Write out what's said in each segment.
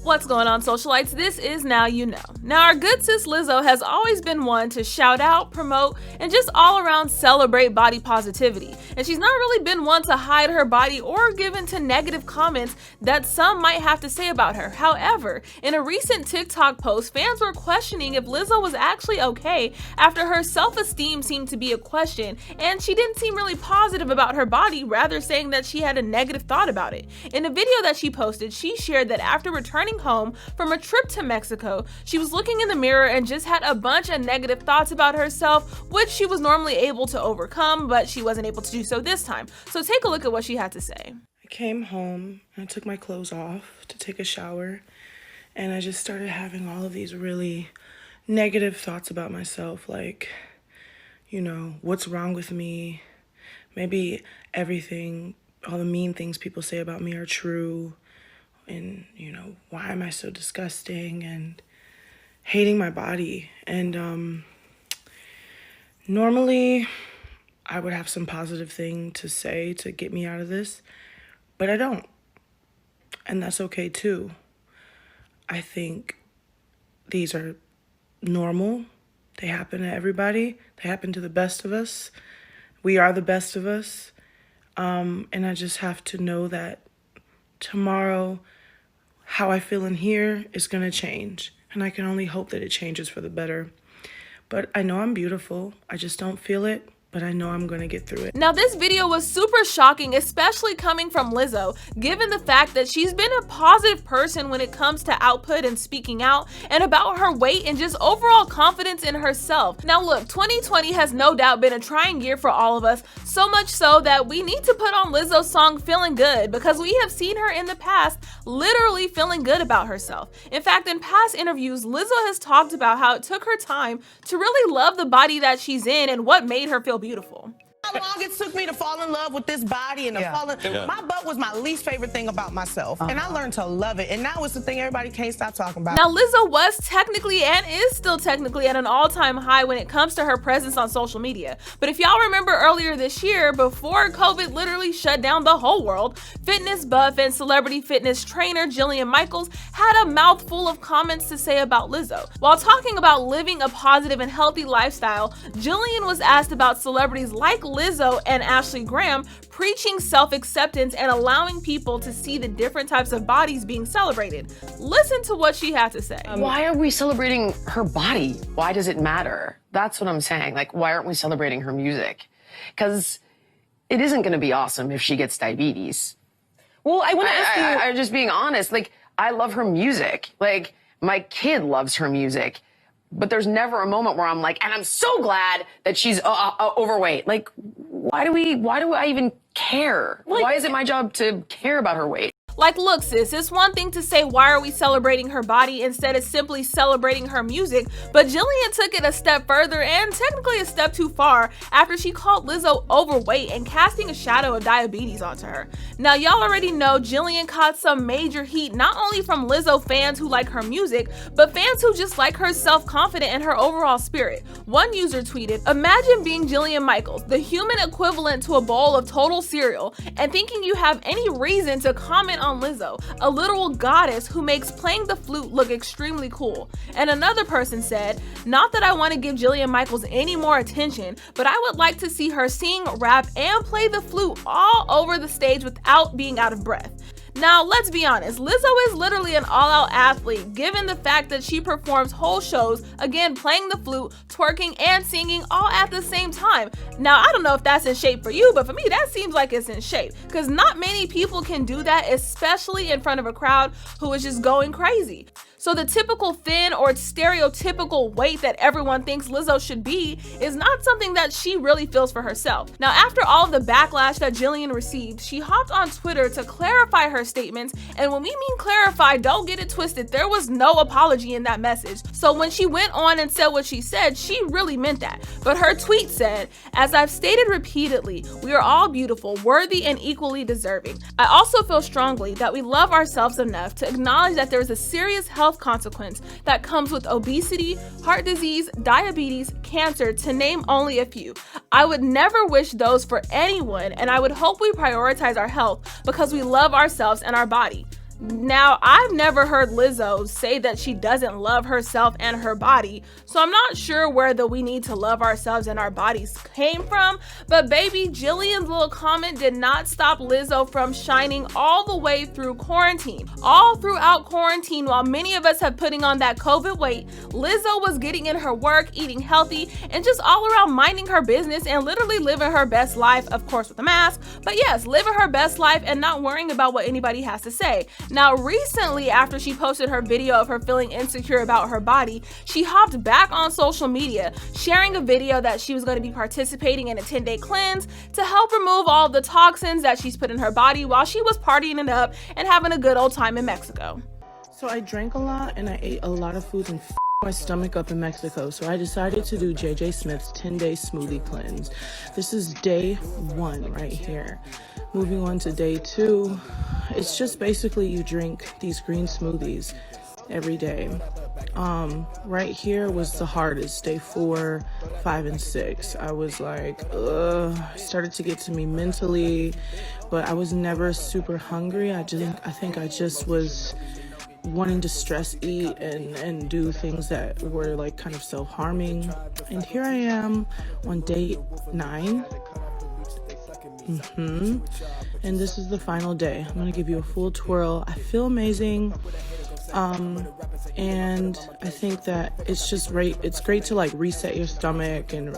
What's going on, socialites? This is Now You Know. Now, our good sis Lizzo has always been one to shout out, promote, and just all around celebrate body positivity. And she's not really been one to hide her body or give into negative comments that some might have to say about her. However, in a recent TikTok post, fans were questioning if Lizzo was actually okay after her self-esteem seemed to be a question, and she didn't seem really positive about her body, rather saying that she had a negative thought about it. In a video that she posted, she shared that after returning home from a trip to Mexico, she was looking in the mirror and just had a bunch of negative thoughts about herself, which she was normally able to overcome, but she wasn't able to do so this time. So take a look at what she had to say. I came home and I took my clothes off to take a shower, and I just started having all of these really negative thoughts about myself, like, you know, what's wrong with me? Maybe everything, all the mean things people say about me are true. And, you know, why am I so disgusting? And hating my body. And normally I would have some positive thing to say to get me out of this, but I don't. And that's okay too. I think these are normal. They happen to everybody. They happen to the best of us. We are the best of us. And I just have to know that tomorrow, how I feel in here is going to change. And I can only hope that it changes for the better. But I know I'm beautiful. I just don't feel it. But I know I'm going to get through it. Now, this video was super shocking, especially coming from Lizzo, given the fact that she's been a positive person when it comes to output and speaking out, and about her weight and just overall confidence in herself. Now look, 2020 has no doubt been a trying year for all of us, so much so that we need to put on Lizzo's song Feeling Good, because we have seen her in the past literally feeling good about herself. In fact, in past interviews, Lizzo has talked about how it took her time to really love the body that she's in and what made her feel beautiful. How long it took me to fall in love with this body and my butt was my least favorite thing about myself, and I learned to love it, and now it's the thing everybody can't stop talking about. Now, Lizzo was technically and is still technically at an all-time high when it comes to her presence on social media. But if y'all remember earlier this year, before COVID literally shut down the whole world, fitness buff and celebrity fitness trainer Jillian Michaels had a mouthful of comments to say about Lizzo. While talking about living a positive and healthy lifestyle, Jillian was asked about celebrities like Lizzo and Ashley Graham preaching self-acceptance and allowing people to see the different types of bodies being celebrated. Listen to what she had to say. Why are we celebrating her body? Why does it matter? That's what I'm saying. Like, why aren't we celebrating her music? Because it isn't going to be awesome if she gets diabetes. Well, I want to ask you. I'm just being honest. Like, I love her music. Like, my kid loves her music. But there's never a moment where I'm like, and I'm so glad that she's overweight. Like, why do I even care? Like, why is it my job to care about her weight? Like, look, sis, it's one thing to say, why are we celebrating her body instead of simply celebrating her music? But Jillian took it a step further and technically a step too far after she called Lizzo overweight and casting a shadow of diabetes onto her. Now, y'all already know Jillian caught some major heat, not only from Lizzo fans who like her music, but fans who just like her self-confident and her overall spirit. One user tweeted, "Imagine being Jillian Michaels, the human equivalent to a bowl of total cereal, and thinking you have any reason to comment on Lizzo, a literal goddess who makes playing the flute look extremely cool." And another person said, "Not that I want to give Jillian Michaels any more attention, but I would like to see her sing, rap, and play the flute all over the stage without being out of breath." Now, let's be honest, Lizzo is literally an all-out athlete, given the fact that she performs whole shows, again, playing the flute, twerking, and singing all at the same time. Now, I don't know if that's in shape for you, but for me, that seems like it's in shape, because not many people can do that, especially in front of a crowd who is just going crazy. So the typical thin or stereotypical weight that everyone thinks Lizzo should be is not something that she really feels for herself. Now, after all of the backlash that Jillian received, she hopped on Twitter to clarify her statements, and when we mean clarify, don't get it twisted, there was no apology in that message. So when she went on and said what she said, she really meant that. But her tweet said, "As I've stated repeatedly, we are all beautiful, worthy, and equally deserving. I also feel strongly that we love ourselves enough to acknowledge that there is a serious health consequence that comes with obesity, heart disease, diabetes, cancer, to name only a few. I would never wish those for anyone, and I would hope we prioritize our health because we love ourselves and our body." Now, I've never heard Lizzo say that she doesn't love herself and her body, so I'm not sure where the "we need to love ourselves and our bodies" came from, but baby, Jillian's little comment did not stop Lizzo from shining all the way through quarantine. All throughout quarantine, while many of us have putting on that COVID weight, Lizzo was getting in her work, eating healthy, and just all around minding her business and literally living her best life, of course with a mask, but yes, living her best life and not worrying about what anybody has to say. Now, recently, after she posted her video of her feeling insecure about her body, she hopped back on social media, sharing a video that she was going to be participating in a 10-day cleanse to help remove all the toxins that she's put in her body while she was partying it up and having a good old time in Mexico. So I drank a lot and I ate a lot of food and my stomach up in Mexico, so I decided to do JJ Smith's 10-day smoothie cleanse. This is day 1 right here. Moving on to day 2, it's just basically you drink these green smoothies every day. Right here was the hardest, day 4, 5, and 6. I was like, it started to get to me mentally, but I was never super hungry. I think I just was wanting to stress eat and do things that were like kind of self-harming. And here I am on day 9. And this is the final day. I'm gonna give you a full twirl. I feel amazing. And I think that it's just great. It's great to like reset your stomach and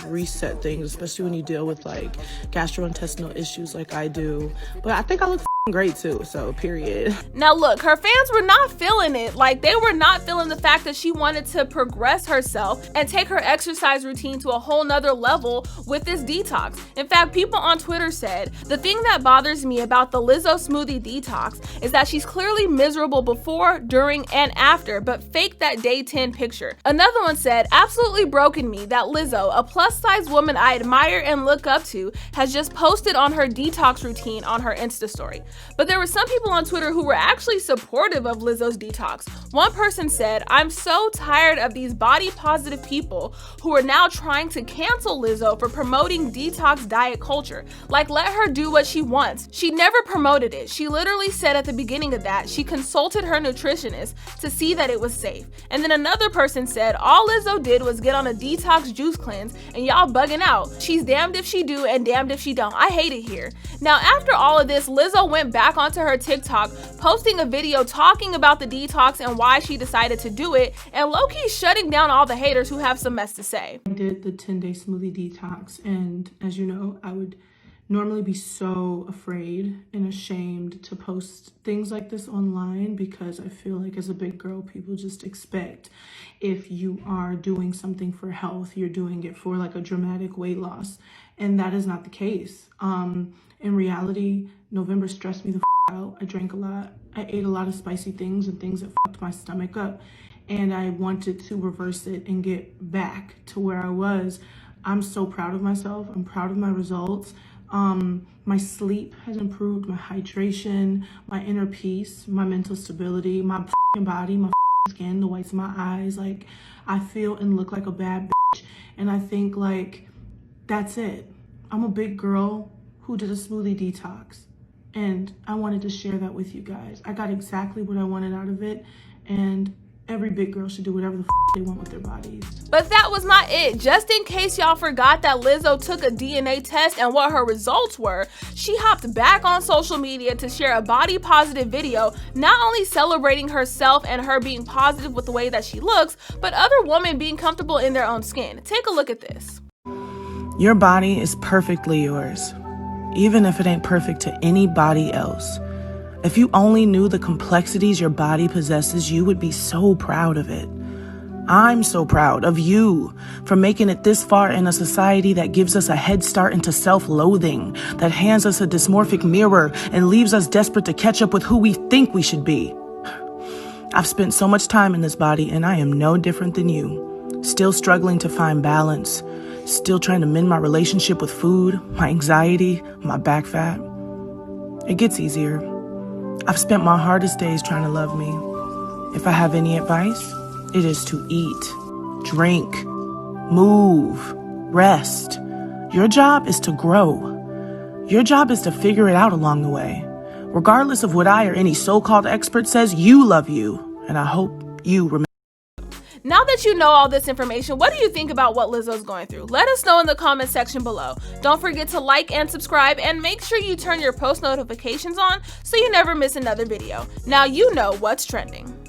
reset things, especially when you deal with like gastrointestinal issues like I do. But I think I look great too, so period. Now look, her fans were not feeling it. Like, they were not feeling the fact that she wanted to progress herself and take her exercise routine to a whole nother level with this detox. In fact, people on Twitter said, "The thing that bothers me about the Lizzo smoothie detox is that she's clearly miserable before, during, and after, but fake that day 10 picture." Another one said, "Absolutely broken me that Lizzo, a plus size woman I admire and look up to, has just posted on her detox routine on her Insta story." But there were some people on Twitter who were actually supportive of Lizzo's detox. One person said, "I'm so tired of these body positive people who are now trying to cancel Lizzo for promoting detox diet culture. Like, let her do what she wants. She never promoted it. She literally said at the beginning of that she consulted her nutritionist to see that it was safe." And then another person said, "All Lizzo did was get on a detox juice cleanse and y'all bugging out. She's damned if she do and damned if she don't. I hate it here." Now, after all of this, Lizzo went back onto her TikTok, posting a video talking about the detox and why she decided to do it, and low-key shutting down all the haters who have some mess to say. I did the 10-day smoothie detox, and as you know, I would normally be so afraid and ashamed to post things like this online because I feel like as a big girl, people just expect if you are doing something for health, you're doing it for like a dramatic weight loss, and that is not the case. In reality, November stressed me the out. I drank a lot. I ate a lot of spicy things and things that fucked my stomach up, and I wanted to reverse it and get back to where I was. I'm so proud of myself. I'm proud of my results. My sleep has improved, my hydration, my inner peace, my mental stability, my body, my skin, the whites of my eyes. Like, I feel and look like a bad bitch. And I think like, that's it. I'm a big girl who did a smoothie detox, and I wanted to share that with you guys. I got exactly what I wanted out of it, and every big girl should do whatever the they want with their bodies. But that was not it. Just in case y'all forgot that Lizzo took a DNA test and what her results were, she hopped back on social media to share a body positive video, not only celebrating herself and her being positive with the way that she looks, but other women being comfortable in their own skin. Take a look at this. Your body is perfectly yours, even if it ain't perfect to anybody else. If you only knew the complexities your body possesses, you would be so proud of it. I'm so proud of you for making it this far in a society that gives us a head start into self-loathing, that hands us a dysmorphic mirror and leaves us desperate to catch up with who we think we should be. I've spent so much time in this body, and I am no different than you. Still struggling to find balance, still trying to mend my relationship with food, my anxiety, my back fat. It gets easier. I've spent my hardest days trying to love me. If I have any advice, it is to eat, drink, move, rest. Your job is to grow. Your job is to figure it out along the way. Regardless of what I or any so-called expert says, you love you, and I hope you remember. Now that you know all this information, what do you think about what Lizzo's going through? Let us know in the comment section below. Don't forget to like and subscribe, and make sure you turn your post notifications on so you never miss another video. Now you know what's trending.